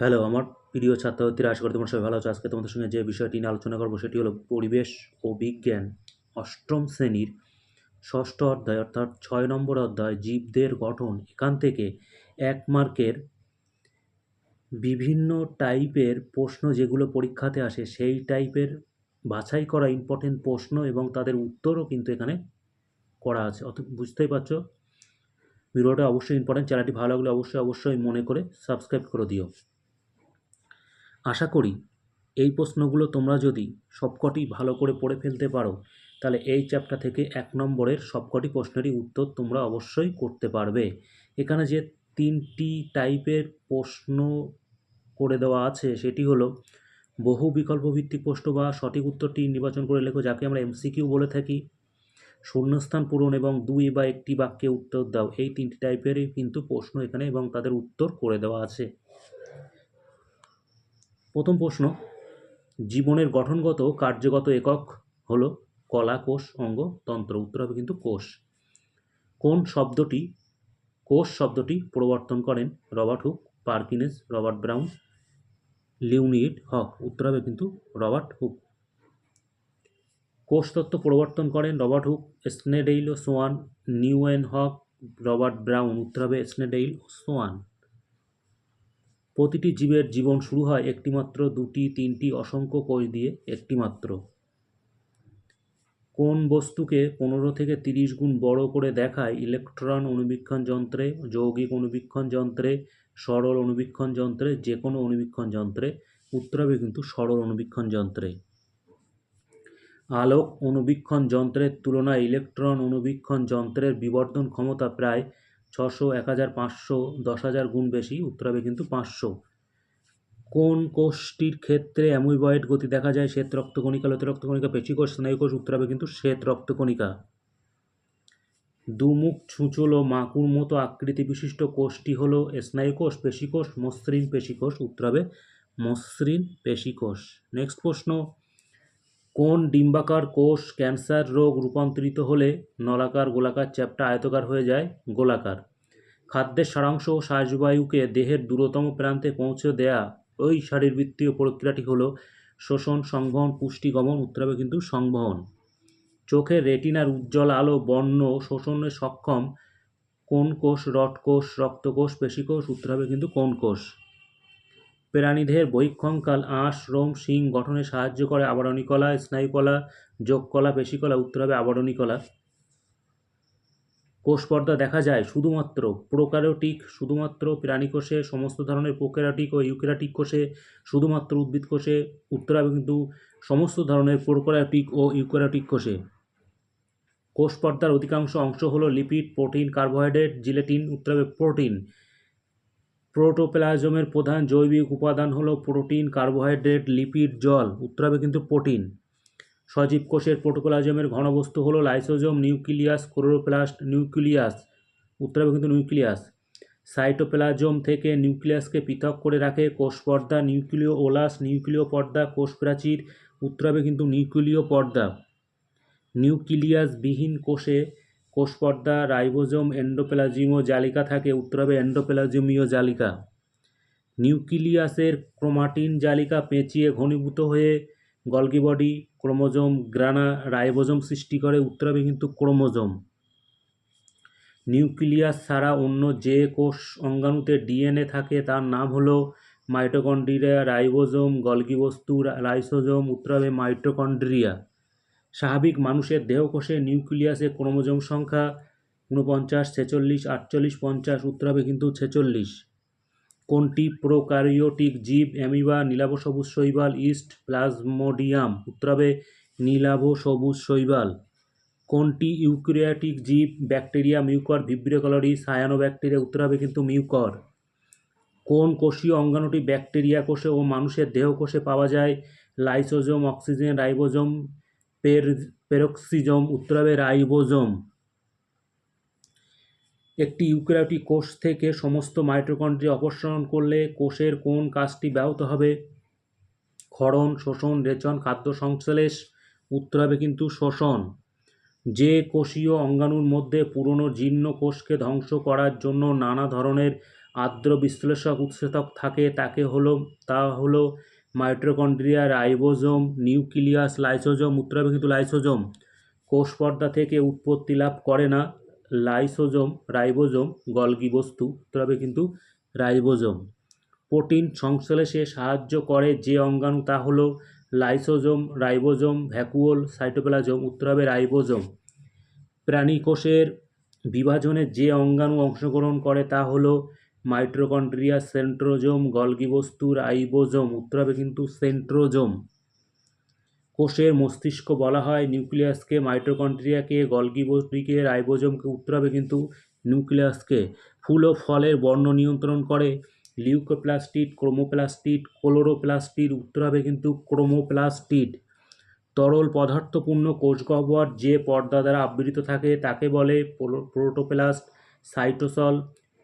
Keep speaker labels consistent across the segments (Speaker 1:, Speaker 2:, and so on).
Speaker 1: Hello, আমার প্রিয় ছাত্রছাত্রীরা, আশা করি তোমরা সবাই ভালো আছো। আজকে তোমাদের সঙ্গে যে বিষয়টি নিয়ে আলোচনা করবো সেটি হলো পরিবেশ ও বিজ্ঞান অষ্টম শ্রেণীর ষষ্ঠ অধ্যায় অর্থাৎ ৬ নম্বর অধ্যায় জীবদের গঠন। এখান থেকে ১ মার্কের বিভিন্ন টাইপের প্রশ্ন যেগুলো পরীক্ষাতে আসে সেই টাইপের বাছাই করা ইম্পর্টেন্ট প্রশ্ন এবং তাদের উত্তরও কিন্তু এখানে করা আছে। বুঝতেই পারছো ভিডিওটা অবশ্যই ইম্পর্টেন্ট। চ্যানেলটি ভালো লাগলে অবশ্যই মনে করে সাবস্ক্রাইব করে দিও। আশা করি এই প্রশ্নগুলো তোমরা যদি সবকটি ভালো করে পড়ে ফেলতে পারো তাহলে এই চ্যাপ্টার থেকে ১ নম্বরের সবকটি প্রশ্নেরই উত্তর তোমরা অবশ্যই করতে পারবে। এখানে যে ৩টি টাইপের প্রশ্ন করে দেওয়া আছে সেটি হলো বহু বিকল্প ভিত্তিক প্রশ্ন বা সঠিক উত্তরটি নির্বাচন করে লেখো, যাকে আমরা এমসিকিউ বলে থাকি, শূন্যস্থান পূরণ এবং ২ বা একটি বাক্যে উত্তর দাও। এই ৩টি টাইপেরই কিন্তু প্রশ্ন এখানে এবং তাদের উত্তর করে দেওয়া আছে। প্রথম প্রশ্ন, জীবনের গঠনগত কার্যগত একক হলো কলা, কোষ, অঙ্গ, তন্ত্র। উত্তর হবে কিন্তু কোষ। কোষ শব্দটি প্রবর্তন করেন Robert Hooke, Perkins, Robert Brown, Leeuwenhoek. উত্তর হবে কিন্তু রবার্ট হুক। কোষ তত্ত্ব প্রবর্তন করেন রবার্ট হুক, স্নেডেইল ও Schwann, Leeuwenhoek, Robert Brown. উত্তর হবে স্নেডেইল ও সোয়ান। প্রতিটি জীবের জীবন শুরু হয় একটিমাত্র, দুটি, তিনটি, অসংখ্য কোষ দিয়ে। একটিমাত্র। কোন বস্তুকে ১৫ থেকে ৩০ গুণ বড় করে দেখায় ইলেকট্রন অণুবীক্ষণ যন্ত্রে, যৌগিক অণুবীক্ষণ যন্ত্রে, সরল অণুবীক্ষণ যন্ত্রে, যে কোনো অণুবীক্ষণ যন্ত্রে? উত্তর হবে কিন্তু সরল অণুবীক্ষণ যন্ত্রে। আলোক অণুবীক্ষণ যন্ত্রের তুলনায় ইলেকট্রন অণুবীক্ষণ যন্ত্রের বিবর্ধন ক্ষমতা প্রায় ৬০০, ১৫০০, ১০,০০০ গুণ বেশি। উত্তর হবে কিন্তু ৫০০। কোন কোষটির ক্ষেত্রে অ্যামুইবয়েড গতি দেখা যায়? শ্বেত রক্তকণিকা, লোহিত রক্তকণিকা, পেশিকোষ, স্নায়ুকোষ? উত্তর হবে কিন্তু শ্বেত রক্তকণিকা। দুমুখ, ছুঁচল ও মাকুর মতো আকৃতি বিশিষ্ট কোষটি হলো স্নায়ুকোষ, পেশিকোষ, মসৃণ পেশিকোষ? উত্তর হবে মসৃণ পেশিকোষ। নেক্সট প্রশ্ন, কোন ডিম্বাকার কোষ ক্যান্সার রোগ রূপান্তরিত হলে নলাকার, গোলাকার, চ্যাপ্টা, আয়তাকার হয়ে যায়? গোলাকার। খাদ্যের সারাংশ ও শ্বাসবায়ুকে দেহের দূরতম প্রান্তে পৌঁছে দেয়া ওই শারীরবৃত্তীয় প্রক্রিয়াটি হলো শোষণ, সংবহন, পুষ্টিগমন? উত্তর হবে কিন্তু সংবহন। চোখের রেটিনার উজ্জ্বল আলো বর্ণ শোষণে সক্ষম কোন কোষ? রড কোষ, রক্তকোষ, পেশিকোষ? উত্তর হবে কিন্তু কোন কোষ। প্রাণীদেহের বহিঃকঙ্কাল আঁশ, রোম, শিং গঠনে সাহায্য করে আবরণী কলা, স্নায়ুকলা, যোগকলা, পেশিকলা? উত্তর হবে আবরণী কলা। কোষ পর্দা দেখা যায় শুধুমাত্র প্রোক্যারিওটিক, শুধুমাত্র প্রাণীকোষে, সমস্ত ধরনের প্রোক্যারিওটিক ও ইউক্যারিওটিক কোষে, শুধুমাত্র উদ্ভিদ কোষে? উত্তর হবে কিন্তু সমস্ত ধরনের প্রোক্যারিওটিক ও ইউক্যারিওটিক কোষে। কোষ পর্দার অধিকাংশ অংশ হলো লিপিড, প্রোটিন, কার্বোহাইড্রেট, জিলেটিন? উত্তর হবে প্রোটিন। প্রোটোপ্লাজমের প্রধান জৈবিক উপাদান হলো প্রোটিন, কার্বোহাইড্রেট, লিপিড, জল? উত্তর হবে কিন্তু প্রোটিন। সজীব কোষের প্রোটোপ্লাজমের ঘনবস্তু হলো লাইসোজোম, নিউক্লিয়াস, ক্লোরোপ্লাস্ট? নিউক্লিয়াস। উত্তর হবে কিন্তু নিউক্লিয়াস। সাইটোপ্লাজম থেকে নিউক্লিয়াসকে পৃথক করে রাখে কোষ পর্দা, নিউক্লিয় ওলাস, নিউক্লিয় পর্দা, কোষ প্রাচীর? উত্তর হবে কিন্তু নিউক্লিয় পর্দা। নিউক্লিয়াসবিহীন কোষে কোষ পর্দা, রাইবোজোম, এন্ডোপ্লাজমীয় জালিকা থাকে? উত্তর হবে এন্ডোপ্লাজমীয় জালিকা। নিউক্লিয়াসের ক্রোমাটিন জালিকা পেঁচিয়ে ঘনীভূত হয়ে গলগি বডি, ক্রোমোজোম, গ্রানা, রাইবোজোম সৃষ্টি করে? উত্তর হবে কিন্তু ক্রোমোজোম। নিউক্লিয়াস ছাড়া অন্য যে কোষ অঙ্গাণুতে ডিএনএ থাকে তার নাম হলো মাইটোকন্ড্রিয়া, রাইবোজোম, গলগি বস্তু, লাইসোজোম? উত্তর হবে মাইটোকন্ড্রিয়া। স্বাভাবিক মানুষের দেহকোষে নিউক্লিয়াসে ক্রোমোজোম সংখ্যা ৪৯, ৪৬, ৪৮, ৫০? উত্তর হবে কিন্তু ৪৬। কোনটি প্রোক্যারিওটিক জীব? অ্যামিবা, নীলাভ সবুজ শৈবাল, ইস্ট, প্লাজমোডিয়াম? উত্তর হবে নীলাভ সবুজ শৈবাল। কোনটি ইউক্যারিওটিক জীব? Bacteria, Mucor, Vibrio cholerae, cyanobacteria? উত্তর হবে কিন্তু মিউকর। কোন কোষীয় অঙ্গাণুটি ব্যাকটেরিয়া কোষে ও মানুষের দেহকোষে পাওয়া যায়? Lysosome, oxygen, ribosome, peroxisome? উত্তর হবে রাইবোজোম। একটি ইউক্যারিওটিক কোষ থেকে সমস্ত মাইটোকন্ড্রিয়া অপসারণ করলে কোষের কোন কাজটি ব্যাহত হবে? ক্ষরণ, শোষণ, রেচন, খাদ্য সংশ্লেষ? উত্তর হবে কিন্তু শোষণ। যে কোষীয় অঙ্গাণুর মধ্যে পুরনো জীর্ণ কোষকে ধ্বংস করার জন্য নানা ধরনের আর্দ্র বিশ্লেষক উৎসেচক থাকে তা হলো মাইটোকন্ড্রিয়া, রাইবোজোম, নিউক্লিয়াস, লাইসোজোম। উত্তর হবে কিন্তু লাইসোজোম। কোষ পর্দা থেকে উৎপত্তি লাভ করে না লাইসোজোম, রাইবোজোম, গলগি বস্তু। উত্তর হবে কিন্তু রাইবোজোম। প্রোটিন সংশ্লেষে সাহায্য করে যে অঙ্গাণু তা হলো লাইসোজোম, রাইবোজোম, ভ্যাকুওল, সাইটোপ্লাজম। উত্তর হবে রাইবোজোম। প্রাণী কোষের বিভাজনে যে অঙ্গাণু অংশগ্রহণ করে তা হলো মাইটোকন্ড্রিয়া, সেন্ট্রোজোম, গলগি বস্তু, রাইবোজোম। উত্তর হবে কিন্তু সেন্ট্রোজোম। কোষের মস্তিষ্ক বলা হয় নিউক্লিয়াসকে, মাইটোকন্ড্রিয়াকে, গলগি বস্তুকে, রাইবোজোমকে। উত্তর হবে কিন্তু নিউক্লিয়াসকে। ফুল ও ফলের বর্ণ নিয়ন্ত্রণ করে লিউকোপ্লাস্টিড, ক্রোমোপ্লাস্টিড, ক্লোরোপ্লাস্টিড। উত্তর হবে কিন্তু ক্রোমোপ্লাস্টিড। তরল পদার্থপূর্ণ কোষগহ্বর যে পর্দা দ্বারা আবৃত থাকে তাকে বলে প্রোটোপ্লাস্ট, সাইটোসল,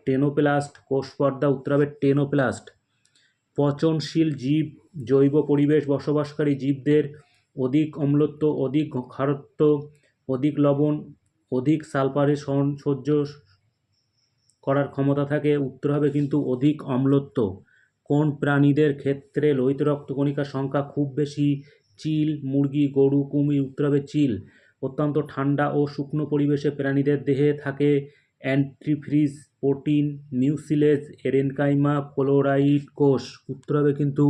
Speaker 1: টেনোপ্লাস্ট। কোষ পর্দা। উত্তর হবে টেনোপ্লাস্ট। পচনশীল জীব জৈব পরিবেশ বসবাসকারী জীবদের অধিক অম্লত্ব, অধিক ক্ষারত্ব, অধিক লবণ, অধিক সালফারের সহ্য করার ক্ষমতা থাকে। উত্তর হবে কিন্তু অধিক অম্লত্ব। কোন প্রাণীদের ক্ষেত্রে লোহিত রক্তকণিকার সংখ্যা খুব বেশি? চিল, মুরগি, গরু, কুমির। উত্তর হবে চিল। অত্যন্ত ঠান্ডা ও শুকনো পরিবেশে প্রাণীদের দেহে থাকে অ্যান্টিফ্রিজ প্রোটিন, মিউসিলেজ, এরেনকাইমা, ক্লোরাইড কোষ। উত্তর হবে কিন্তু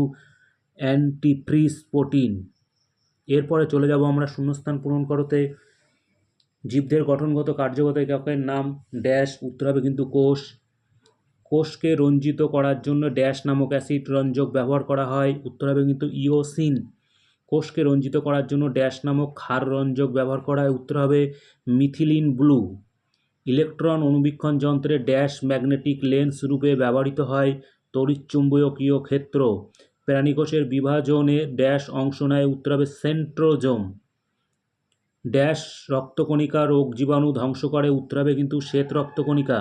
Speaker 1: অ্যান্টিফ্রিজ প্রোটিন। এরপরে চলে যাব আমরা শূন্যস্থান পূরণ করতে। জীবদের গঠনগত কার্যগত এককের নাম ড্যাশ। উত্তর হবে কিন্তু কোষ। কোষকে রঞ্জিত করার জন্য ড্যাশ নামক অ্যাসিড রঞ্জক ব্যবহার করা হয়। উত্তর হবে কিন্তু ইওসিন। কোষকে রঞ্জিত করার জন্য ড্যাশ নামক ক্ষার রঞ্জক ব্যবহার করা হয়। উত্তর হবে মিথিলিন ব্লু। ইলেকট্রন অনুবীক্ষণ যন্ত্রে ড্যাশ ম্যাগনেটিক লেন্স রূপে ব্যবহৃত হয় তড়িৎচুম্বকীয় ক্ষেত্র। প্রাণীকোষের বিভাজনে ড্যাশ অংশ নেয়। উত্তর হবে সেন্ট্রোজোম। ড্যাশ রক্তকণিকা রোগ জীবাণু ধ্বংস করে। উত্তর হবে কিন্তু শ্বেত রক্তকণিকা।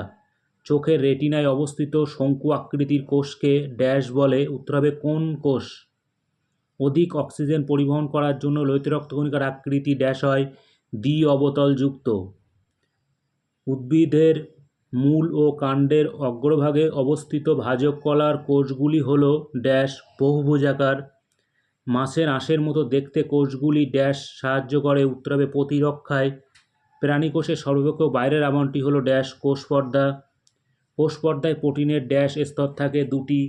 Speaker 1: চোখের রেটিনায় অবস্থিত শঙ্কু আকৃতির কোষকে ড্যাশ বলে। উত্তর হবে কোন কোষ। অধিক অক্সিজেন পরিবহন করার জন্য লোহিত রক্তকণিকার আকৃতি ড্যাশ হয় দ্বি অবতলযুক্ত। উদ্ভিদের মূল ও কাণ্ডের অগ্রভাগে অবস্থিত ভাজক কলার কোষগুলি হল ড্যাশ বহুভুজাকার। মাছের আঁশের মতো দেখতে কোষগুলি ড্যাশ সাহায্য করে। উত্তর হবে প্রতিরক্ষায়। প্রাণীকোষের সর্বাপেক্ষ বাইরের আবরণটি হল ড্যাশ কোষ পর্দা। কোষ পর্দায় প্রোটিনের ড্যাশ স্তর থাকে দুটি।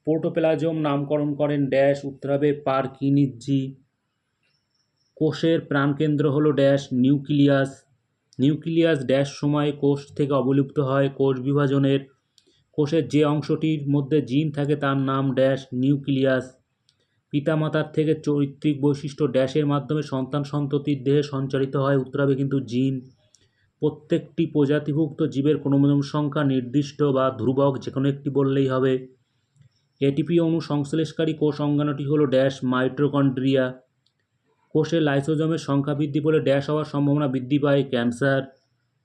Speaker 1: প্রোটোপ্লাজম নামকরণ করেন ড্যাশ। উত্তর হবে পারকিনজি। কোষের প্রাণকেন্দ্র হল ড্যাশ নিউক্লিয়াস। নিউক্লিয়াস ড্যাশ সময়ে কোষ থেকে অবলুপ্ত হয় কোষ বিভাজনের। কোষের যে অংশটির মধ্যে জিন থাকে তার নাম ড্যাশ নিউক্লিয়াস। পিতামাতার থেকে চরিত্রিক বৈশিষ্ট্য ড্যাশের মাধ্যমে সন্তান সন্ততির দেহে সঞ্চারিত হয়। উত্তর হবে কিন্তু জিন। প্রত্যেকটি প্রজাতিভুক্ত জীবের ক্রোমোজোম সংখ্যা নির্দিষ্ট বা ধ্রুবক, যে কোনো একটি বললেই হবে। এটিপি অণু সংশ্লেষকারী কোষ অঙ্গাণুটি হল ড্যাশ মাইটোকন্ড্রিয়া। কোষের লাইসোজোমের সংখ্যা বৃদ্ধি পেলে ড্যাশ হওয়ার সম্ভাবনা বৃদ্ধি পায় ক্যান্সার।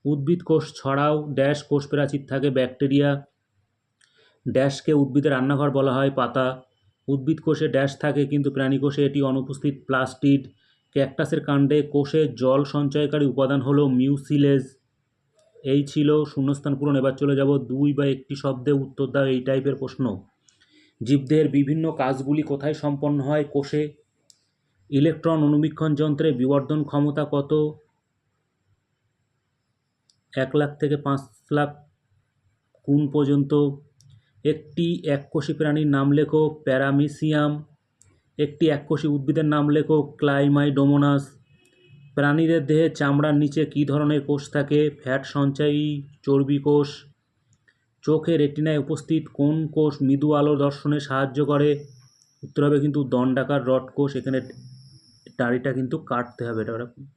Speaker 1: উদ্ভিদ কোষ ছাড়াও ড্যাশ কোষ প্রাচীর থাকে ব্যাকটেরিয়া। ড্যাশকে উদ্ভিদের রান্নাঘর বলা হয় পাতা। উদ্ভিদ কোষে ড্যাশ থাকে কিন্তু প্রাণী কোষে এটি অনুপস্থিত প্লাস্টিড। ক্যাকটাসের কাণ্ডে কোষের জল সঞ্চয়কারী উপাদান হলো মিউসিলেজ। এই ছিল শূন্যস্থান পূরণ। এবার চলে যাব 2 বা একটি শব্দে উত্তর দাও এই টাইপের প্রশ্ন। জীবদের বিভিন্ন কাজগুলি কোথায় সম্পন্ন হয়? কোষে। ইলেকট্রন অনুবীক্ষণ যন্ত্রে বিবর্ধন ক্ষমতা কত? 1 লাখ থেকে 5 লাখ গুণ পর্যন্ত। একটি এককোষী প্রাণীর নাম লেখো। প্যারামিসিয়াম। একটি এককোষী উদ্ভিদের নাম লেখো। ক্লাইমাইডোমোনাস। প্রাণীদের দেহে চামড়ার নিচে কী ধরনের কোষ থাকে? ফ্যাট সঞ্চয়ী চর্বি কোষ। চোখে রেটিনায় উপস্থিত কোন কোষ মৃদু আলো দর্শনে সাহায্য করে? উত্তর হবে কিন্তু দণ্ডাকার রড কোষ। এখানে দাড়িটা কিন্তু কাটতে হবে, এটা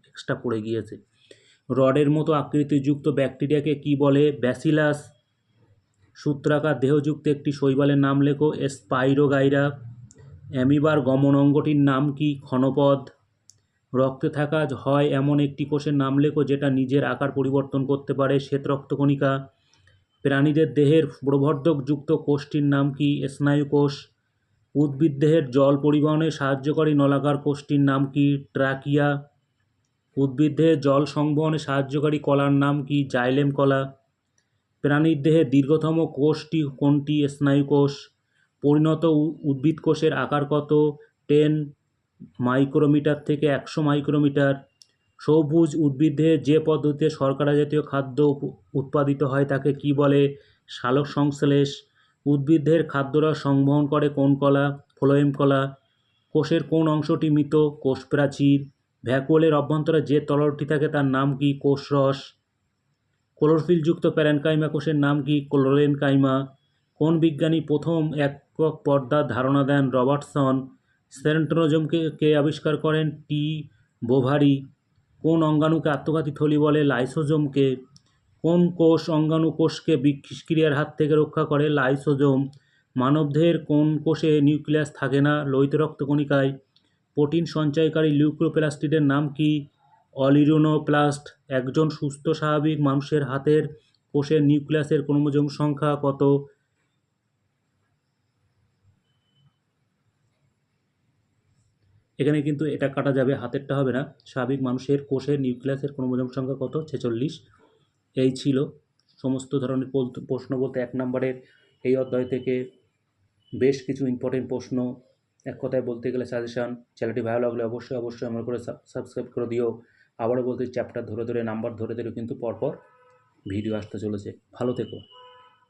Speaker 1: এক্সট্রা পড়ে গিয়েছে। রডের মতো আকৃতিযুক্ত ব্যাকটেরিয়াকে কি বলে? ব্যাসিলাস। সূত্রাকার দেহযুক্ত একটি শৈবালের নাম লেখো। স্পাইরোগাইরা। অ্যামিবার গমন অঙ্গটির নাম কি? ক্ষণপদ। রক্তে থাকা হয় এমন একটি কোষের নাম লেখো যেটা নিজের আকার পরিবর্তন করতে পারে। শ্বেত রক্তকণিকা। প্রাণীদের দেহের প্রবর্ধকযুক্ত কোষটির নাম কি? স্নায়ু কোষ। উদ্ভিদ দেহের জল পরিবহনে সাহায্যকারী নলাকার কোষটির নাম কি? ট্রাকিয়া। উদ্ভিদ দেহের জল সংবহনে সাহায্যকারী কলার নাম কি? জাইলেম কলা। প্রাণীর দেহে দীর্ঘতম কোষটি কোনটি? স্নায়ুকোষ। পরিণত উদ্ভিদ কোষের আকার কত? 10 মাইক্রোমিটার থেকে 100 মাইক্রোমিটার। সবুজ উদ্ভিদে যে পদ্ধতিতে শর্করা জাতীয় খাদ্য উৎপাদিত হয় তাকে কি বলে? সালোক সংশ্লেষ। উদ্ভিদের খাদ্যরস সংবহন করে কোন কলা? ফ্লোয়েম কলা। কোষের কোন অংশটি মৃত? কোষ প্রাচীর। ভ্যাকুওলের অভ্যন্তরে যে তরলটি থাকে তার নাম কি? কোষরস। ক্লোরোফিলযুক্ত প্যারেনকাইমা কোষের নাম কি? ক্লোরেনকাইমা। কোন বিজ্ঞানী প্রথম একক পর্দার ধারণা দেন? রবার্টসন। সেন্ট্রোজোমকে কে আবিষ্কার করেন? টি বোভারি। কোন অঙ্গাণুকে আত্মঘাতী থলি বলে? লাইসোজোমকে। কোন কোষ অঙ্গাণু কোষকে বিষক্রিয়ার হাত থেকে রক্ষা করে? লাইসোজোম। মানবদেহের কোন কোষে নিউক্লিয়াস থাকে না? লোহিত রক্তকণিকায়। প্রোটিন সঞ্চয়কারী লিউকোপ্লাস্টিডের নাম কি? অলিগোপ্লাস্ট। একজন সুস্থ স্বাভাবিক মানুষের হাতের কোষের নিউক্লিয়াসের ক্রোমোজোম সংখ্যা কত? এখানে কিন্তু এটা কাটা যাবে, হাতেরটা হবে না। স্বাভাবিক মানুষের কোষের নিউক্লিয়াসের ক্রোমোজোম সংখ্যা কত? 46। এই ছিল সমস্ত ধরনের প্রশ্ন বলতে 1 নম্বরের এই অধ্যায় থেকে বেশ কিছু ইম্পর্টেন্ট প্রশ্ন, এক কথায় বলতে গেলে সাজেশান। চ্যানেলটি ভালো লাগলে অবশ্যই আমার করে সাবস্ক্রাইব করে দিও। আবারও বলতে চ্যাপ্টার ধরে নাম্বার ধরে কিন্তু পরপর ভিডিও আসতে চলেছে। ভালো থেকো।